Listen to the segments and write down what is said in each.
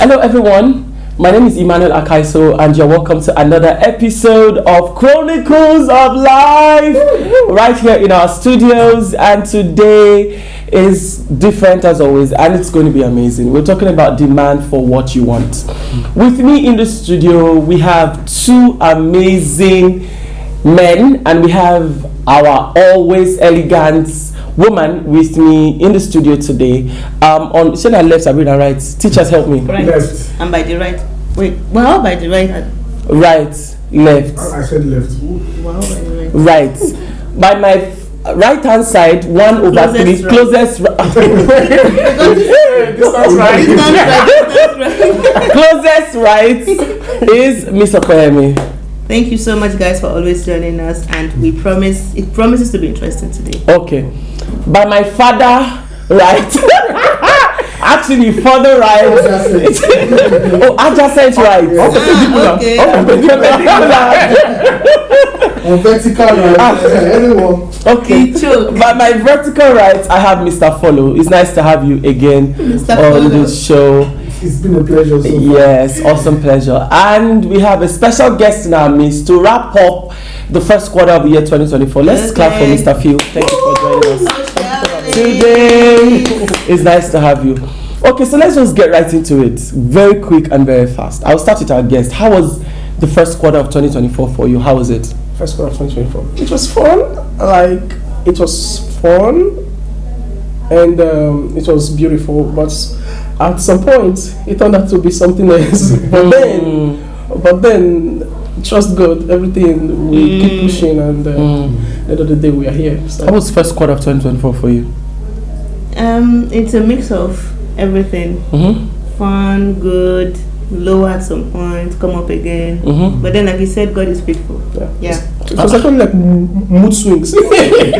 Hello everyone, my name is Emmanuel Akaiso and you're welcome to another episode of Chronicles of Life right here in our studios, and today is different as always and it's going to be amazing. We're talking about demand for what you want. With me in the studio we have two amazing men and we have our always elegant woman with me in the studio today. On should I left, Sabrina right? Teachers help me. Right. Left. And by the right. Wait, well, by the right. Right, left. I said left. Well, by the right. Right. By my right hand side, 1/3. Closest right. Closest right is Mr. Koyemi. Thank you so much, guys, for always joining us, and it promises to be interesting today. Okay. By my father right. Actually, further right. Adjacent right. Okay. On vertical right. Anyone. Okay. By my vertical right, I have Mr. Follow. It's nice to have you again Mr. on Follow. this show. It's been a pleasure so far. Yes, awesome pleasure. And we have a special guest in our midst to wrap up the first quarter of the year 2024. Let's clap for Mr. Phil. Thank you for joining us today. It's nice to have you. Okay, so let's just get right into it. Very quick and very fast. I'll start with our guest. How was the first quarter of 2024 for you? How was it? First quarter of 2024. It was fun. It was fun. And it was beautiful. But at some point, it turned out to be something else. But then, trust God, everything, we keep pushing. And at the end of the day, we are here. So. How was the first quarter of 2024 for you? It's a mix of everything. Fun, good, low at some point, come up again. But then, like you said, God is faithful. Yeah. It was actually like mood swings. Okay.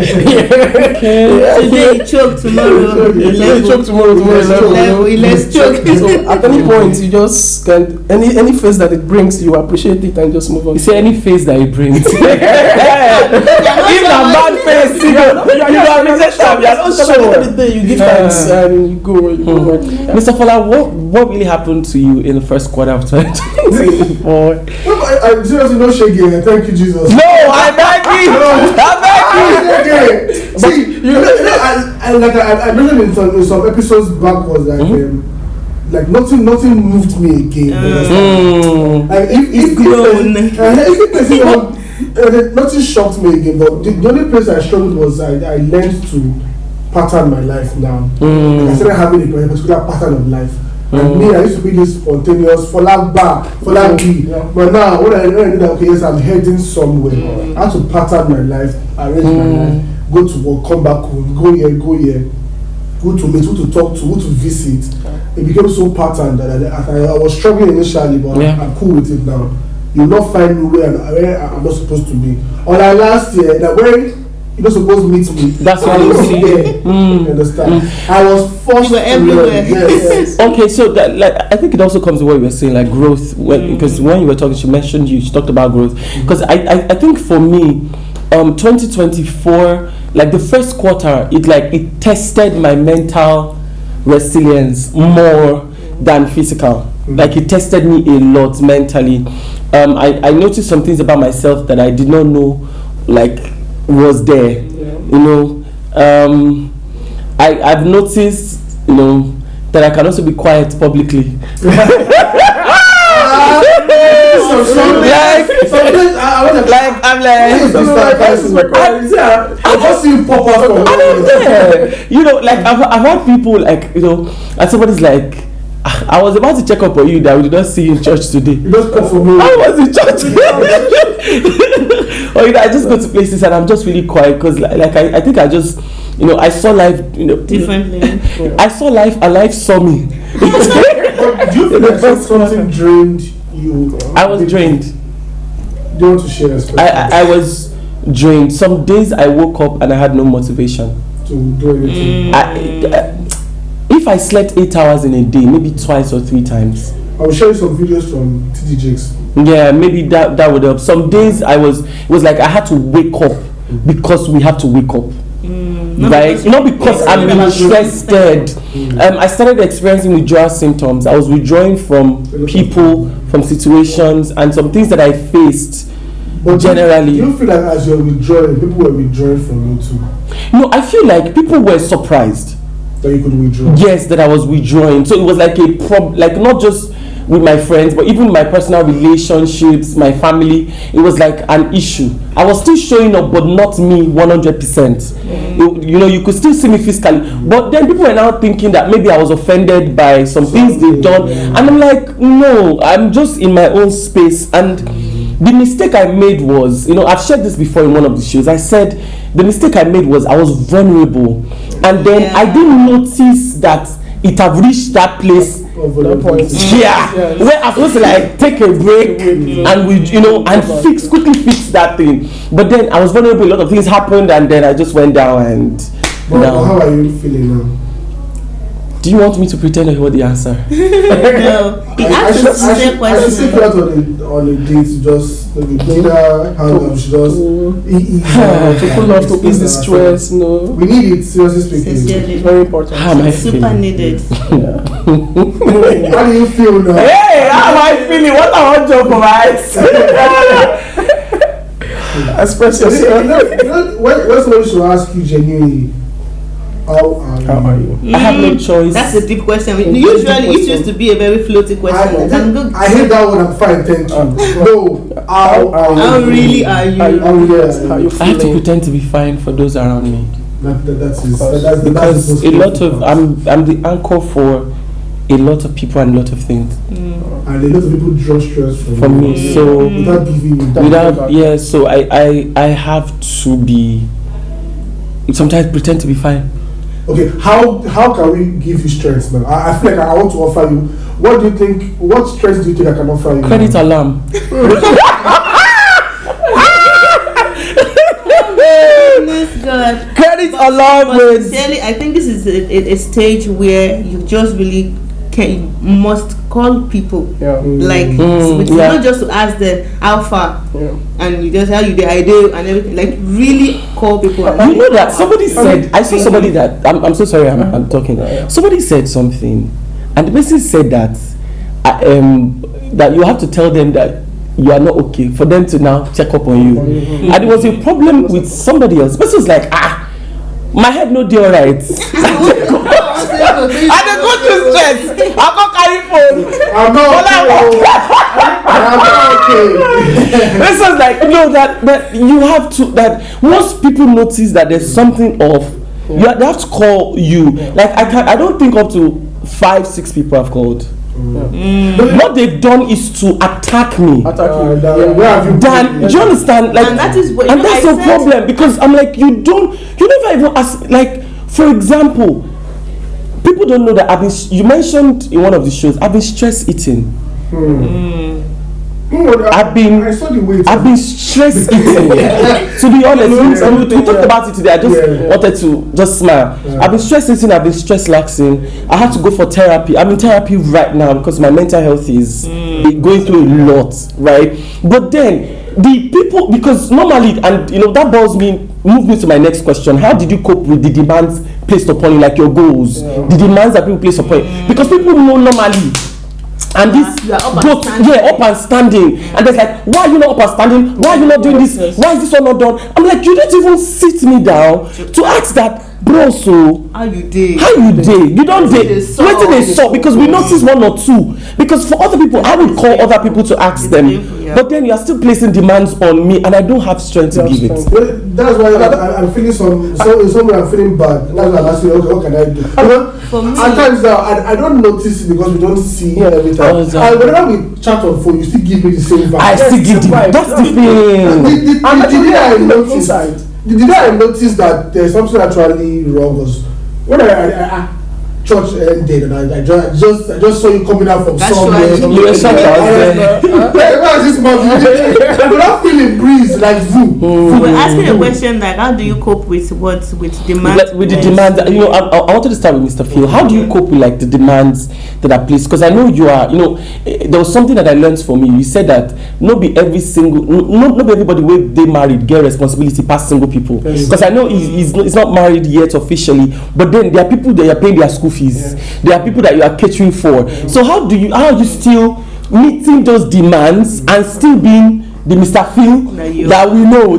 Today you choke, tomorrow Today choke, tomorrow level. Let's choke. So at any point, you just can any phase that it brings, you appreciate it and just move on. You say any face that he brings. If a bad face, you are not sure. You give thanks and you go. Mr. Fola, what really happened to you in the first quarter of 2024? I seriously not shaking. Thank you, Jesus. No, I beg you. See, I mentioned in some episodes back was like nothing moved me again. Like if nothing shocked me again. But the only place I struggled was I learned to pattern my life now. Like I started having a particular pattern of life. And me, I used to be this spontaneous, for that bar, for that B. But now, when I knew that, okay, yes, I'm heading somewhere, I have to pattern my life, arrange my life, go to work, come back home, go here, who to meet, who to talk to, who to visit. It became so patterned that I was struggling initially, but I'm cool with it now. You'll not find me where I'm not supposed to be. Or like last year, that when you're not supposed to meet me. That's what you see. You understand? I was forced to everywhere. Yes. Okay, so that, like, I think it also comes to what you were saying, like growth. Because when you were talking, she talked about growth. Because I think for me, 2024, like the first quarter, it tested my mental resilience more than physical. Like it tested me a lot mentally. I noticed some things about myself that I did not know, like, was there. I've noticed, that I can also be quiet publicly. I just see you pop up from I've had people and somebody's like, I was about to check up on you that we did not see you in church today. You just pop for me. I was in church. Or I just go to places and I'm just really quiet because I think I just I saw life differently. I saw life and life saw me. But do you feel like something drained you? I was drained. Do you want to share? I was drained. Some days I woke up and I had no motivation to do anything. If I slept 8 hours in a day, maybe twice or 3 times. I will show you some videos from TD Jakes. Yeah, maybe that would help. Some days it was like I had to wake up because we have to wake up. right? Not because I'm interested. I started experiencing withdrawal symptoms. I was withdrawing from people, from situations, and some things that I faced. But generally, do you feel like as you're withdrawing, people were withdrawing from you too? No, I feel like people were surprised that you could withdraw. Yes, that I was withdrawing. So it was like a problem, like not just with my friends, but even my personal relationships, my family. It was like an issue. I was still showing up, but not me 100%. You know, you could still see me physically, but then people were now thinking that maybe I was offended by some things they've done, and I'm like, no, I'm just in my own space. And the mistake I made was, you know, I've shared this before in one of the shows. I said the mistake I made was I was vulnerable, and then I didn't notice that it have reached that place. Where I'm supposed to like take a break and we, you know, and quickly fix that thing. But then I was vulnerable. A lot of things happened, and then I just went down. And now, how are you feeling now? Do you want me to pretend I heard the answer? No. I should take you out on a date to just maybe dinner, hang out, just eat. To pull off, to ease the stress, no. We need it, seriously speaking. Sincerely. It's very important. How am I Super feeling? needed. How do you feel now? Hey, how am I feeling? What a hot job for my eyes. Express yourself. You know, when somebody should ask you genuinely, how are you? I have no choice. That's a deep question. Usually it used to be a very floaty question. I hate that one. I'm fine, thank you. No, how really are you? How you feeling? I have to pretend to be fine for those around me. Because a lot of I'm the anchor for a lot of people and a lot of things. And a lot of people draw stress from me. So without giving you so I have to be sometimes pretend to be fine. Okay, how can we give you strength now? I feel like I want to offer you. What do you think? What strength do you think I can offer you? Credit alarm. God. Credit alarm. Sincerely, I think this is a stage where you just really must call people. Like it's not just to ask them how far and you just how you I do and everything. Like really call people. You know that somebody said, I saw somebody that I'm so sorry I'm talking. Somebody said something, and the person said that that you have to tell them that you are not okay for them to now check up on you. And it was a problem with somebody else. The person was like, my head no deal right. I dey go through stress. I go carry phone. I'm not okay. This is like, no, that you have to, that once people notice that there's something off, they have to call you. Like I don't think up to 5-6 people have called. What they've done is to attack me. Do you understand? Like, and that is what, and that's the problem, because I'm like, you never even ask. Like, for example, people don't know that you mentioned in one of the shows, I've been stress eating. I've been stress eating. To be honest, we talked about it today. I just wanted to just smile. I've been stress eating. I've been stress laxing. I had to go for therapy. I'm in therapy right now because my mental health is going through a lot, right? But then the people, because normally, and you know that moves me to my next question. How did you cope with the demands placed upon you, like your goals, the demands that people place upon you? Because people know normally. And this up and standing, and they're like, why are you not up and standing? Why are you not doing this? Why is this one not done? I'm like, you didn't even sit me down to ask that, bro. So how you did? You don't did. Wait till they saw, because we noticed 1 or 2. Because for other people, I would call other people to ask them. But then you are still placing demands on me, and I don't have strength to give it. Well, that's why I'm feeling somewhere I'm feeling bad. That's why I'm asking, okay, what can I do? For me, at times now, I don't notice it because we don't see every time. And whenever we chat on phone, you still give me the same vibe. I still give the vibe. That's the thing. The day I noticed that there's something actually wrong was when church ended, and I just saw you coming out from somewhere. You were shocked Where is this man? I could not feel a breeze like zoom. We're asking a question like, how do you cope with demands? With the demands, I wanted to start with Mr. Phil. How do you cope with like the demands that are placed? Because I know you are, there was something that I learned from you. You said that not be everybody where they married get responsibility past single people. Because I know he's not married yet officially, but then there are people that you are paying their school fees. There are people that you are catering for. So how are you still meeting those demands and still being the Mr. Phil that we know?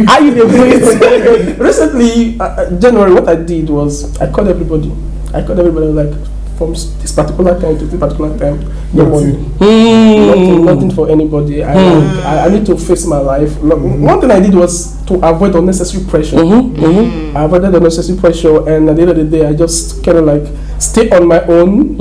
How you breathe? Recently, January, what I did was I called everybody. Like, from this particular time to this particular time, no money, nothing for anybody. I need to face my life. One thing I did was to avoid unnecessary pressure. I avoided unnecessary pressure, and at the end of the day, I just kind of like stay on my own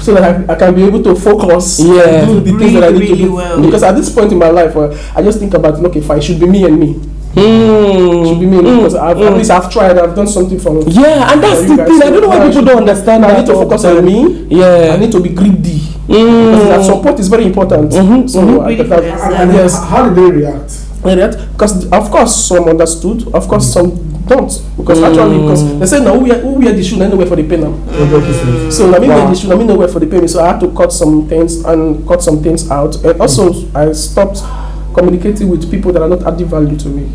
so that I can be able to focus and do the things that I need to do. Well. Because at this point in my life, I just think about, okay, fine, it should be me and me. Should be me because at least I've tried. I've done something for me. Yeah, and that's the thing. I don't know why people don't understand. I need to focus on me. I need to be greedy. Because that support is very important. So yes. How did they react? Because of course some understood. Of course some don't. Because because they say now who wear the shoe, no nowhere for the pain now. So I mean wear the shoe, I mean nowhere for the pain. So I had to cut some things out. And also I stopped communicating with people that are not adding value to me.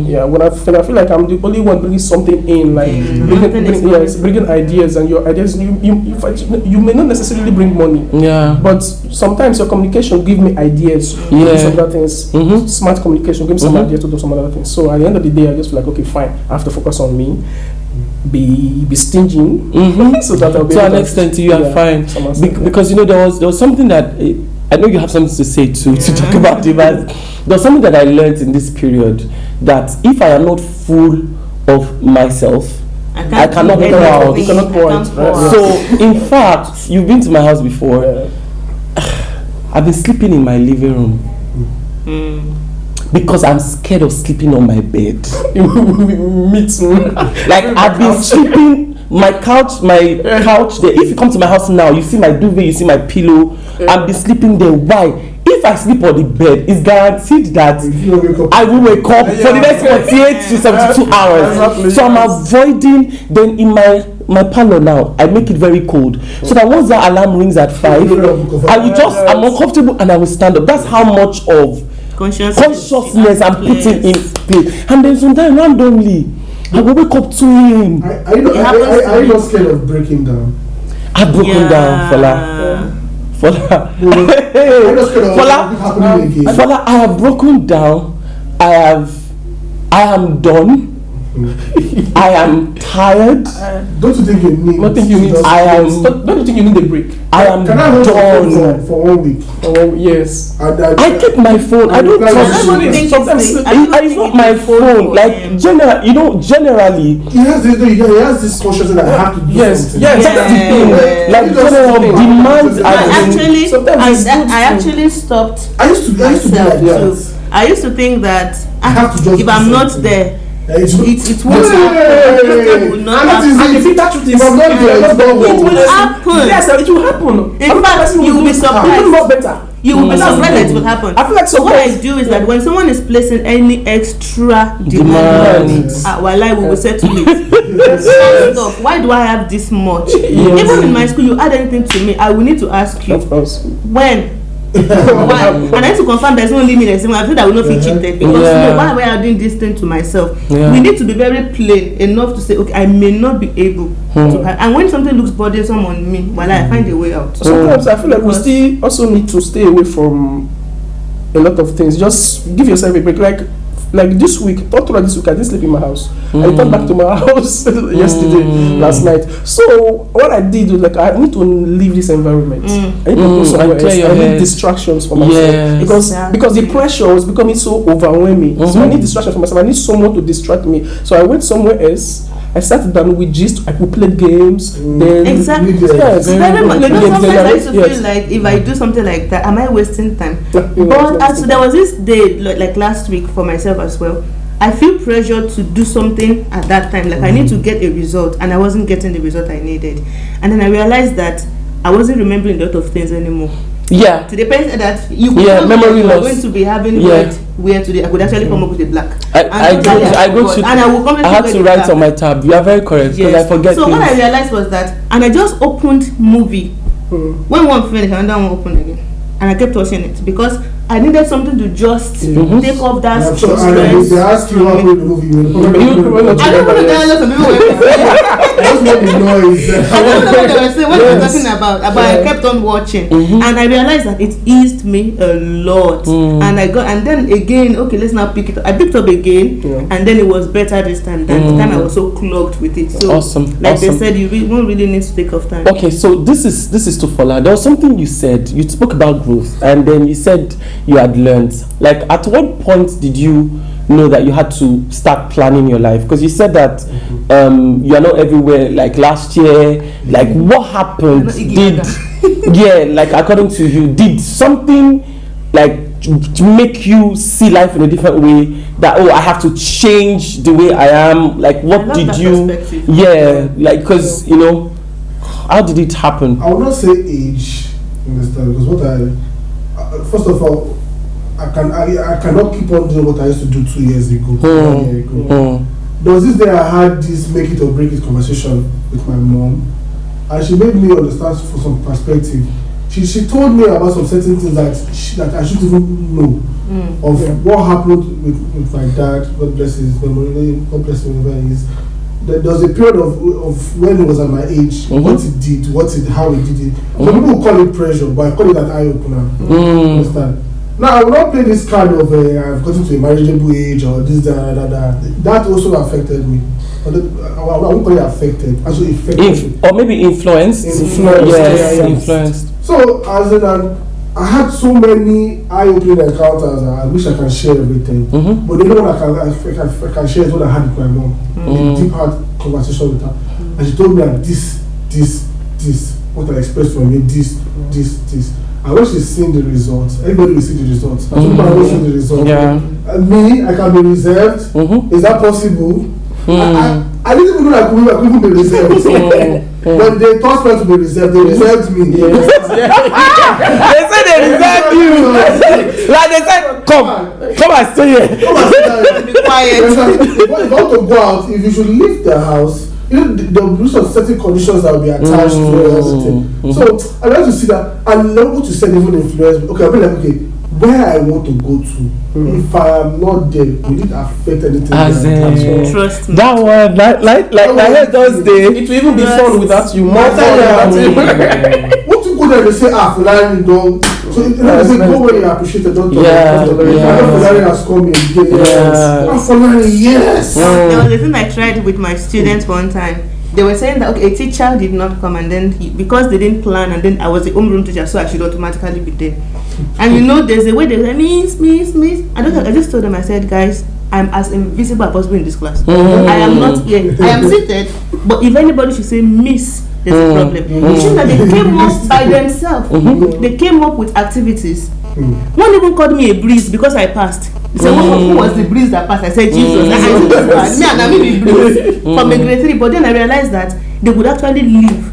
Yeah, when I feel like I'm the only one bringing something in, like bringing ideas, and your ideas, you may not necessarily bring money. Yeah. But sometimes your communication give me ideas to do some other things. Smart communication give me some ideas to do some other things. So at the end of the day, I just feel like, okay, fine, I have to focus on me. Be stingy, so that I'll be to an extent you are fine. Because there was something that I know you have something to say to talk about demands. There's something that I learned in this period, that if I am not full of myself, I cannot pour out. You cannot pour out. So in fact, you've been to my house before. I've been sleeping in my living room. Because I'm scared of sleeping on my bed. Me too. Like I've been sleeping my couch there. If you come to my house now, you see my duvet, you see my pillow. I'll be sleeping there. Why? If I sleep on the bed, it's guaranteed that I will wake up for the next 48 to 72 hours. Exactly. So I'm avoiding. Then in my parlor now, I make it very cold, so that once that alarm rings at 5, I'm uncomfortable and I will stand up. That's how much of consciousness I'm putting in place. And then sometimes randomly I will wake up to him. Are you not scared of breaking down? I've broken down, Fola. Fola, I have broken down. I am done. I am tired. Don't you think you need? Don't you think you need a break? I am done for 1 week. Oh yes. I keep my phone. I don't touch it. Sometimes it's not my phone. Like generally. He has this consciousness that I have to do something. Yes. That's the thing. Like general demands. I actually stopped. I used to be like that. I used to think that if I'm not there, it won't happen. And if that truth is it will happen. Yes, it will happen. In fact, you will be surprised. Even more better. You will be surprised that it will happen. I feel like so what I do is that when someone is placing any extra demand on it, we will settle it. Why do I have this much? Even in my school, you add anything to me, I will need to ask you. Of course. When? Why? And I need to confirm there's no limit. I feel that I will not feel cheated because why am I doing this thing to myself? We need to be very plain enough to say, okay, I may not be able to have, and when something looks burdensome on me, I find a way out. Sometimes I feel like we still also need to stay away from a lot of things. Just give yourself a break. Like this week, I didn't sleep in my house. I returned back to my house last night. So what I did was I need to leave this environment. I need to go somewhere else. I need distractions for myself because the pressure was becoming so overwhelming. So I need distraction for myself. I need someone to distract me. So I went somewhere else. I sat down with gist. I could play games. Then exactly. Yes. Very much. Sometimes I used to feel like if I do something like that, am I wasting time? But there was this day like last week for myself as well. I feel pressure to do something at that time. Like I need to get a result, and I wasn't getting the result I needed. And then I realized that I wasn't remembering a lot of things anymore. Yeah. To the point that you memory loss. Going to be having where today I could actually come up with a black. I had to write on my tab. You are very correct because I forget. So what I realized was that, and I just opened movie. When one finished, another one opened again, and I kept watching it because I needed something to just take off that stress. They ask you how the movie I don't want to tell you some people were saying. I just want the noise. I don't know what they were saying. What they were talking about, but I kept on watching, and I realized that it eased me a lot. And then again, okay, let's now pick it up. I picked up again, and then it was better this time than the time I was so clogged with it. So, they said, you won't really need to take off time. Okay, so this is to follow. There was something you said. You spoke about growth, and then you said you had learned. Like, at what point did you know that you had to start planning your life? Because you said that you are not everywhere. Like last year, like what happened? Like according to you, did something like to make you see life in a different way? That I have to change the way I am. Like what did you? Like because how did it happen? I will not say age, understand? Because what first of all, I cannot keep on doing what I used to do 2 years ago. 1 year ago. There was this day I had this make it or break it conversation with my mom, and she made me understand from some perspective. She told me about some certain things that I shouldn't even know of what happened with my dad. God bless his memory. God bless him wherever he is. There was a period of when he was at my age, what he did, how he did it. Some people call it pressure, but I call it an eye opener. Understand? Now, I will not play this card of I've gotten to a marriageable age or this, that. That also affected me. But I won't call it affected. Actually, affected. Or maybe influenced. Influenced. So, as in, I had so many eye-opening encounters. I wish I can share everything. But the only one I can share is what I had with my mom. A deep heart conversation with her. And she told me that this, what I expressed from me, this. And when she's seen the results, everybody will see the results. And people will see the results. And me, I can be reserved. Is that possible? I didn't even know I could even be reserved. But they thought me to be reserved. They reserved me. They said they reserved you. Like they said, come and stay here. Come and stay here. Be quiet. If you want to go out, if you should leave the house, there will be some certain conditions that will be attached to everything. So I like to see that, and learn what you said even influence me. Okay, I'll be like, okay, where I want to go to, if I am not there, will it affect anything? Trust me. That one, like I heard those days. It will even be fun without you. Once you go there, they say, fulani don't. So they say, go where you appreciate it, don't talk. Fulani has come in. Fulani, yes. There was a thing I tried with my students one time. They were saying that, okay, a teacher did not come, and then because they didn't plan, and then I was the homeroom teacher, so I should automatically be there. And there's a way they say, miss. I just told them, I said, guys, I'm as invisible as possible in this class. I am not here. I am seated, but if anybody should say miss, there's a problem. It's just that they came up by themselves. They came up with activities. One even called me a breeze because I passed. He said, who was the breeze that passed? I said, Jesus. I said, me be breeze from a grade 3. But then I realized that they would actually leave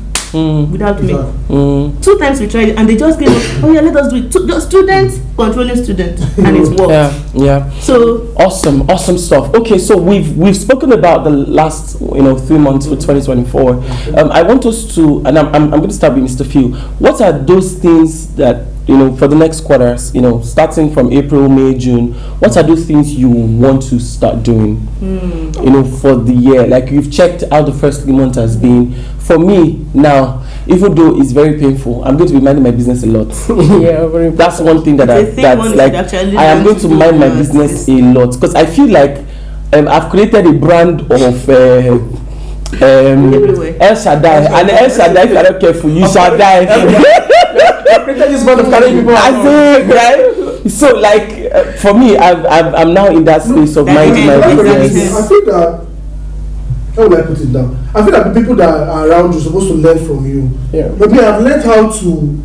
without me. 2 times we tried it, and they just gave up, let us do it. Students controlling students, and it worked. So awesome stuff. Okay, so we've spoken about the last 3 months for 2024. I want us to, and I'm going to start with Mr. Phil. What are those things that for the next quarters, starting from April, May, June, what are those things you want to start doing, for the year? Like, you've checked how the first 3 months has been. For me now, even though it's very painful, I'm going to be minding my business a lot. Very that's one thing that I am going to mind my business a lot, because I feel like I've created a brand of El Shaddai, and El Shaddai, if you're not careful, you shall die. This brand of carrying people. Right? So, like, for me, I'm now in that space of minding my business. I feel that. How will I put it down? I feel that the people that are around you are supposed to learn from you. But me, I've learned how to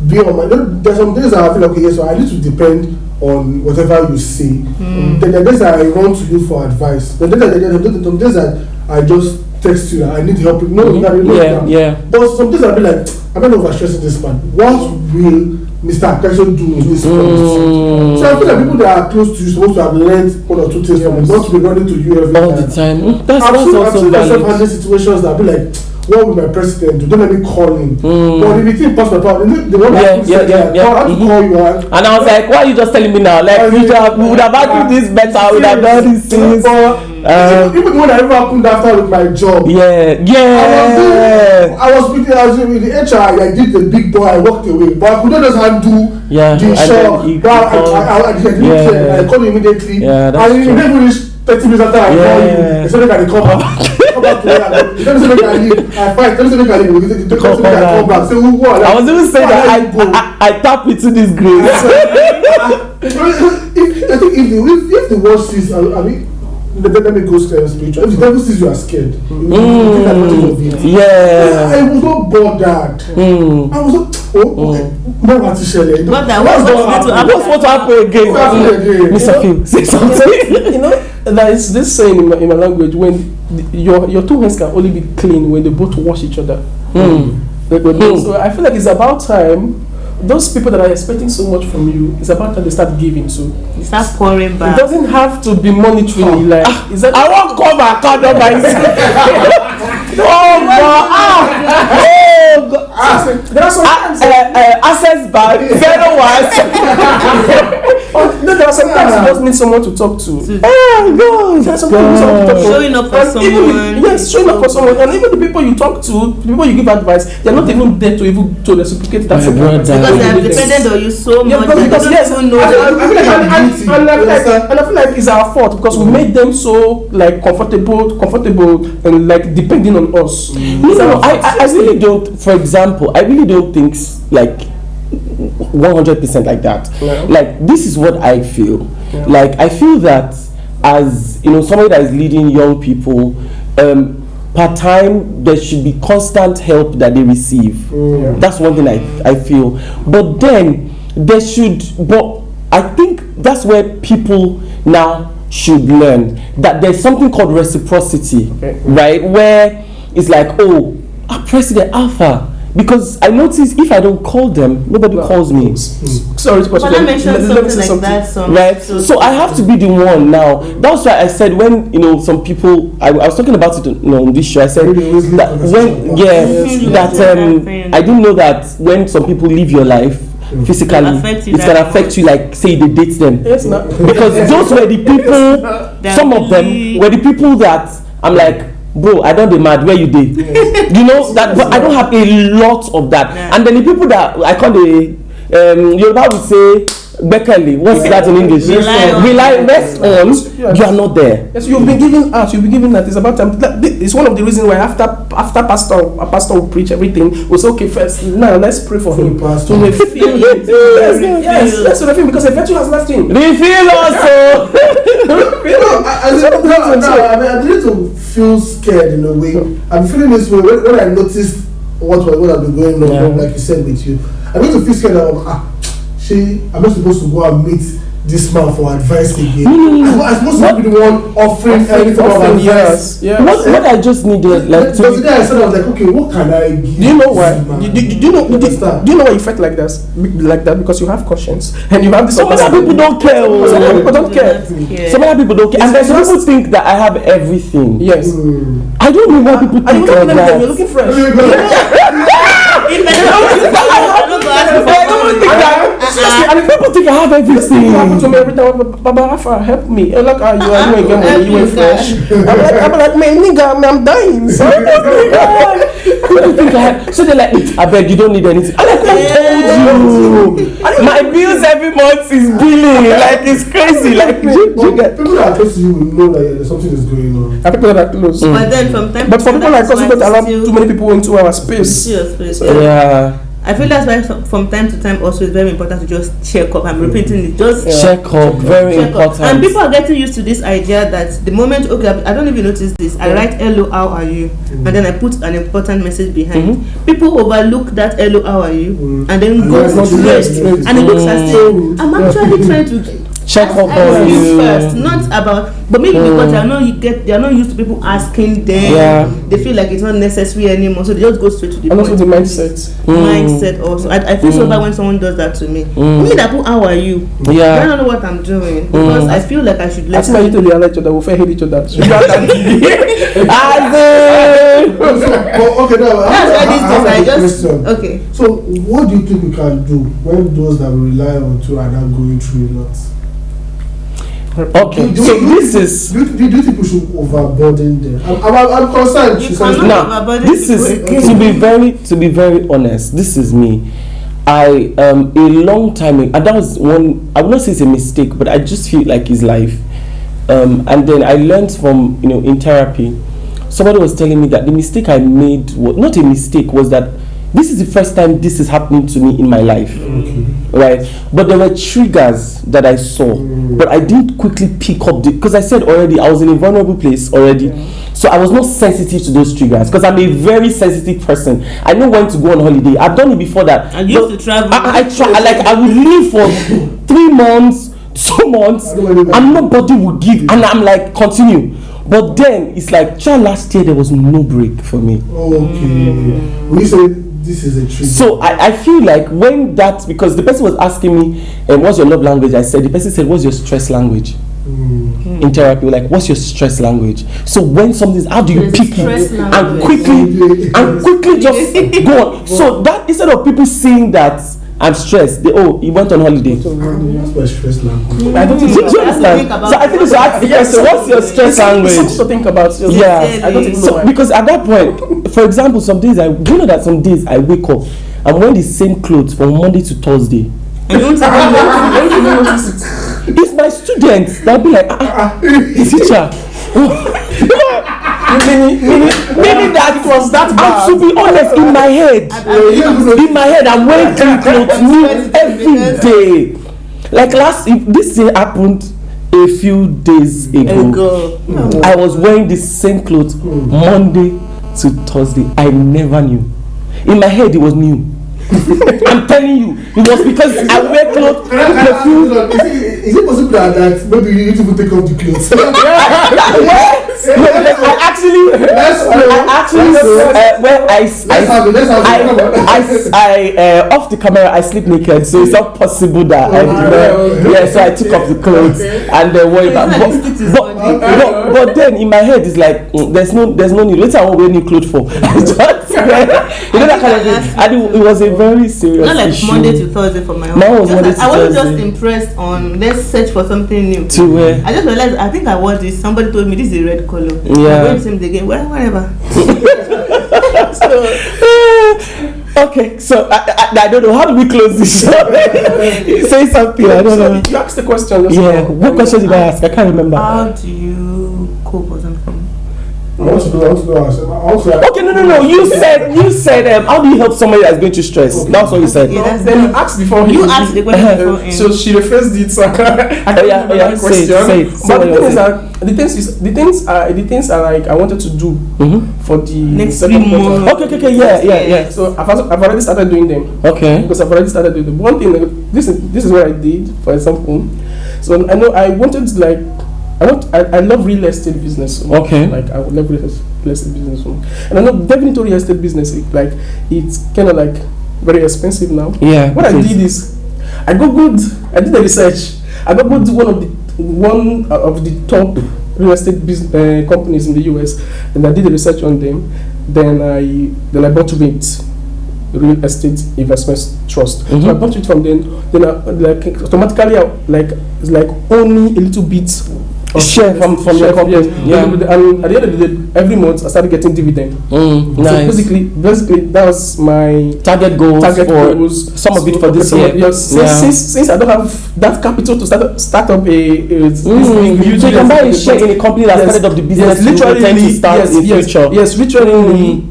be on my. There's some days I feel like, okay, so I need to depend on whatever you say. Then the days that I run to you for advice. The days that I just text you that I need help. But some days I'll be like, I'm not overstressing this man. What will Mr. Akasho do in this context? So I feel like people that are close to you supposed to have learned one or two things from you, not to be running to you every all the time. That's also valid. I've seen situations that I'll be like, what will my president do? Don't let me call him. But if you think pass my power, the one that said I have to call you out. And I was like, why are you just telling me now? Like, we would have argued this better, we would have done this things. Even when I ever happened after with my job. I was with the HR, I did the big boy, I walked away. But I could not just undo the show. I called him immediately. And he never reached 30 minutes after I called him. He said, I can come back. Come back to where I fight. Let me say, I come back. Say, who? I was even saying that I tap into this grace. I think if the world sees, I mean, let me go spiritual. If the devil sees you are scared, you take advantage of it. I was not bothered. I was not. What's what happened again? Mr. Phil, say something. There is this saying in my language, when your two hands can only be clean when they both wash each other. So I feel like it's about time. Those people that are expecting so much from you, it's about time they start giving. So you start pouring back. It doesn't have to be monetary. Like, I won't come back on myself. There are some times access bank 01. There are sometimes you just need someone to talk to. Showing up for someone. Yes, showing up for someone. And even the people you talk to, the people you give advice, they're not even there to even to reciprocate that. Because they have depended on you so much. Because yes, and I feel like it's our fault because we made them so like comfortable and like depending on us. No, I really don't. For example, I really don't think like 100% like that. Like, this is what I feel. Like, I feel that as somebody that is leading young people, part time there should be constant help that they receive. That's one thing I feel. But then there should. But I think that's where people now should learn that there's something called reciprocity, right? Where it's like, President Alpha. Because I notice if I don't call them, nobody calls me. Sorry, but I mentioned something like that. Right? So I have to be the one now. That's why I said when some people, I was talking about it on this show. I said that I didn't know that when some people leave your life physically, it's gonna affect you. Like, say they date them. Yes, not because those were the people. Some of them were the people that I'm like, bro, I don't be mad where you did. That, but I don't have a lot of that. And then the people that I call the Yoruba would say Bekele. What's that in English? Rely less on. You are not there. Yes, you've been giving out. It's about time. It's one of the reasons why after pastor will preach everything, we'll say, okay, first now let's pray for him to refill him. Yes, to refill, because the virtue has left him. Refill also. I need to feel scared in a way. I'm feeling this way when I noticed what has been going on, like you said with you. I'm going to feel scared of I'm not supposed to go and meet this man for advice again. I'm supposed to be the one offering anything of advice. What I just needed, like, so today I said, I was like, okay, what can I give? Do you know why? Do you know why you felt like that? Because you have conscience and you have this. Some other people don't care. Some other people don't care. Some other people don't care. And then some people think that I have everything. Yes. I don't know why people think that. You're looking fresh. And people think I have everything. It happens to me every time. Baba Rafa, help me. You ain't fresh. I'm like, man, nigga, I'm dying. Sorry. People think I have. So they're like, I beg, you don't need anything. I'm like, I told you. My bills every month is billing. Like, it's crazy. Like, people that are close to you will know that something is going on. And people that are close. But then from time but for people like us who don't allow too many people into our space. Yeah. I feel that's why from time to time also it's very important to just check up. I'm repeating it. Just check up, very important. And people are getting used to this idea that the moment, okay, I don't even notice this. I write hello, how are you? And then I put an important message behind. People overlook that hello, how are you? And then go straight. And it looks as if I'm actually trying to check up on you first, not about, but maybe because they are not used to people asking them. Yeah. They feel like it's not necessary anymore, so they just go straight to the and point. also the mindset. Mindset also. I feel so bad when someone does that to me. Me that put how are you? Yeah. I don't know what I'm doing because I feel like I should let. That's why you to realize each other. We hate each other. Okay, now That's why these days I just question. okay. So, what do you think we can do when those that we rely on to are now going through a lot? Okay, so this is. Do you think we should overburden them? I'm concerned. You She says cannot no. overburden This is people to be very honest. This is me. I a long time ago, and that was one. I would not say it's a mistake, but I just feel like it's life. And then I learned from in therapy. Somebody was telling me that the mistake I made was not a mistake. Was that this is the first time this is happening to me in my life, right? But there were triggers that I saw, but I didn't quickly pick up because I said already I was in a vulnerable place already, so I was not sensitive to those triggers because I'm a very sensitive person. I know when to go on holiday. I've done it before that. I used to travel. I would leave for 3 months, 2 months, and nobody would give, and I'm like continue. But then it's like last year there was no break for me. Okay. We say this is a trick. So I feel like when that, because the person was asking me, what's your love language? I said, the person said, what's your stress language? In therapy, like, what's your stress language? So when something's, how do you pick it and quickly just go on? So that instead of people seeing that I'm stressed, he went on holiday. That's my stress language. I don't think Do you understand? So I think you should ask the person, what's your stress language? Something to think about. Yeah, I don't think so because at that point, for example, some days do you know that some days I wake up, I'm wearing the same clothes from Monday to Thursday. It's my students that'll be like, teacher. Meaning that it was that bad. And to be honest, in my head, I'm wearing clean clothes new every day. Like this thing happened a few days ago. I was wearing the same clothes Monday to Thursday. I never knew. In my head, it was new. I'm telling you, it was because I wear clothes. Is it possible that maybe you need to take off the clothes? Off the camera I sleep naked, so it's not possible that I do. Yeah, so I took off the clothes and then worry about. But then in my head it's like there's no need. Later I won't wear new clothes for. That kind of thing. And it was a very serious not like issue. Monday to Thursday for my own. Mine was Monday to I wasn't Thursday. just impressed on let's search for something new. To wear. I just realized I think I wore this. Somebody told me this is a red color. Yeah. I'm wearing the same again. Whatever. Okay, so I don't know. How do we close this show? Say something. I don't know. You asked the question. Yeah. What question did I ask? I can't remember. How do you cope or something? I want to do. Okay, no. You said how do you help somebody that's going through stress? Okay. That's what you said. Yeah, then you asked before. You asked the question before him. So she rephrased it. So I can't remember the question. Say it. But the things are like I wanted to do for the next 3 months. Okay, yeah. So I've already started doing them. Okay. Because I've already started doing them. One thing, this is what I did, for example. So I know I wanted to I love real estate business. Okay. Like I would love real estate business. And I know definitely real estate business, like it's kind of like very expensive now. Yeah. What I did is I did the research. I googled one of the top real estate companies in the US, and I did the research on them. Then I bought REIT, Real Estate Investment Trust. So I bought it from them. Then automatically it's like only a little bit share from the company. Yeah. And at the end of the day, every month I started getting dividend. Nice. So basically that was my target goals some of it for this year. Yes. Since I don't have that capital to start up a so you can buy a share in a company that started up the business. Yes, literally to start in future. Yes, literally.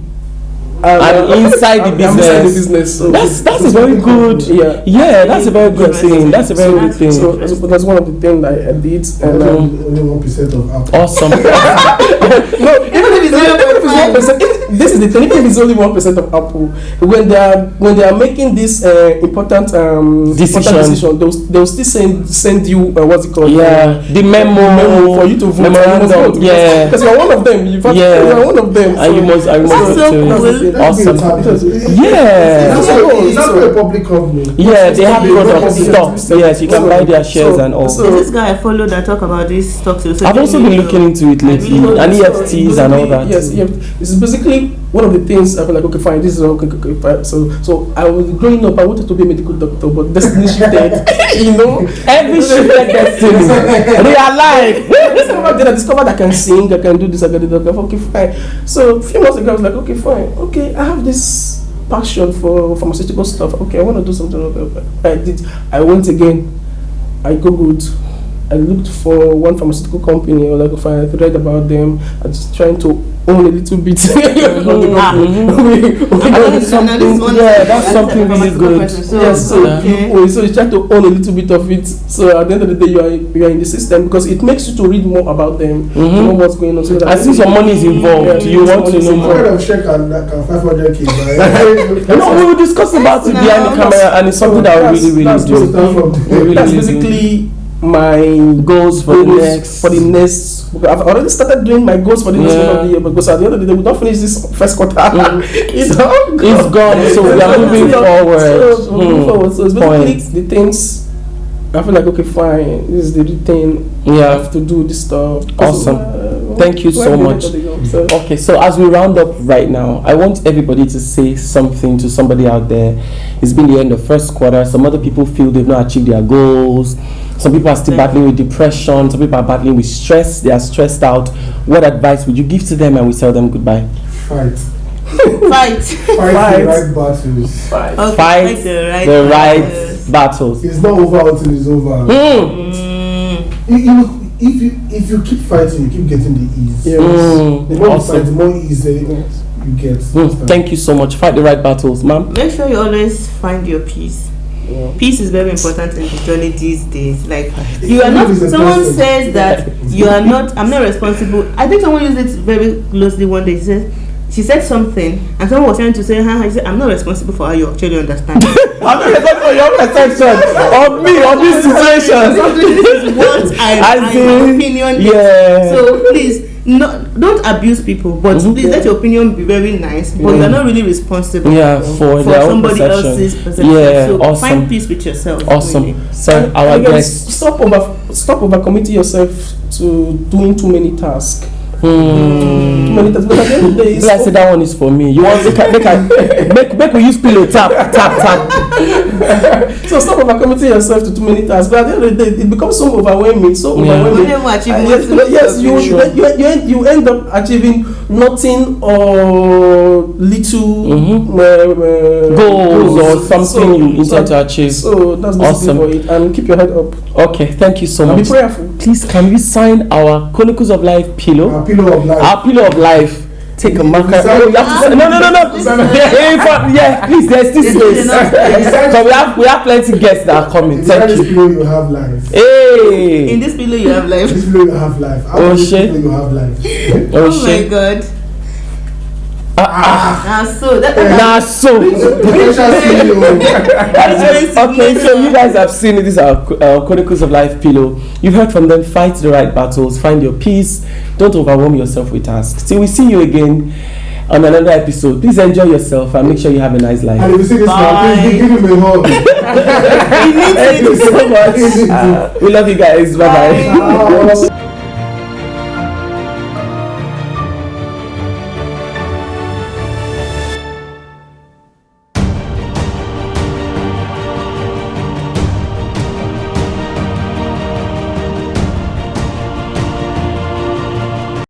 and inside the business. So that's a very good. Yeah, that's a very good thing. That's a very good thing. So that's one of the things I did. And only 1% of Apple. Awesome. No, even if it's 1%, this is the thing. Even if it's only 1% of Apple, when they are making this important decision, they'll still send you what's it called? The memo for you to vote. Memorandum. Yeah, because you're one of them. You are one of them. And you must. That's so cool. Awesome. It's not a public company. Yeah, they have product stocks. Yes, you can buy their shares and all. So this guy I follow that talk about these stocks. I've also been looking into it lately, and EFTs and all that. Yes, it's basically one of the things I feel like, okay, fine, this is okay, fine. So I was growing up, I wanted to be a medical doctor, but destiny shifted. Every shifted destiny. They are alive. Then I discovered I can sing, I can do this, I can do that. Okay, fine. So a few months ago, I was like, okay, fine. Okay, I have this passion for pharmaceutical stuff. Okay, I want to do something about it. I went again. I googled. I looked for one pharmaceutical company. I was like, fine, I read about them. I was trying to own a little bit. That's something really good. So you try to own a little bit of it. So at the end of the day, you are in the system because it makes you to read more about them, to know what's going on. So I think some money is involved. You want to know more. What kind of check and 500K? No, we will discuss about it behind the camera, and it's something that we really do. That's basically my goals for the next. I've already started doing my goals for the next quarter of the year, because at the end of the day, we don't finish this first quarter. It's gone. So we are moving forward. So it's basically the things. I feel like, okay, fine, this is the routine. I have to do this stuff. Awesome. Thank you so much. Okay, so as we round up right now, I want everybody to say something to somebody out there. It's been the end of first quarter. Some other people feel they've not achieved their goals. Some people are still battling with depression. Some people are battling with stress. They are stressed out. What advice would you give to them, and we tell them goodbye? Fight. Fight the right battles. Fight the right battles. It's not over until it's over. If you keep fighting, you keep getting the ease. Yes. The more you fight, the more ease you get. Thank you so much. Fight the right battles, ma'am. Make sure you always find your peace. Peace is very important in the journey these days. Like, you are not. Someone says that you are not. I'm not responsible. I think someone used it very closely one day. She said something, and someone was trying to say, she said, I'm not responsible for how you actually understand. I'm not responsible for your perception of me, of this situation. This is what my opinion is. So please, don't abuse people, but please let your opinion be very nice, but you are not really responsible for somebody else's perception. So find peace with yourself. Awesome. Really. So our guest, stop overcommitting yourself to doing too many tasks. But I said that one is for me. You want make we use pillow tap. So stop overcommitting yourself to too many tasks. But at the end of the day, it becomes so overwhelming. Yes, you end up achieving nothing or little goals or something you intend to achieve. So that's awesome. For it, and keep your head up. Okay, thank you so much. Be prayerful. Please, can we sign our Chronicles of Life pillow? Our pillow of life. Our pillow of life. Take a marker. No, you have to say, no. Yeah, please, there's this space. So we have plenty of guests that are coming. Thank you. In this pillow you have life. Hey. In this pillow you have life. In this pillow you have life. Oh shit. You have life. Oh my God. So okay, so you guys have seen it. This is our Chronicles of Life pillow. You've heard from them. Fight the right battles. Find your peace. Don't overwhelm yourself with tasks. Till we see you again on another episode. Please enjoy yourself and make sure you have a nice life. And if you see this man, please give him a hug. Thank you so much. We love you guys. Bye.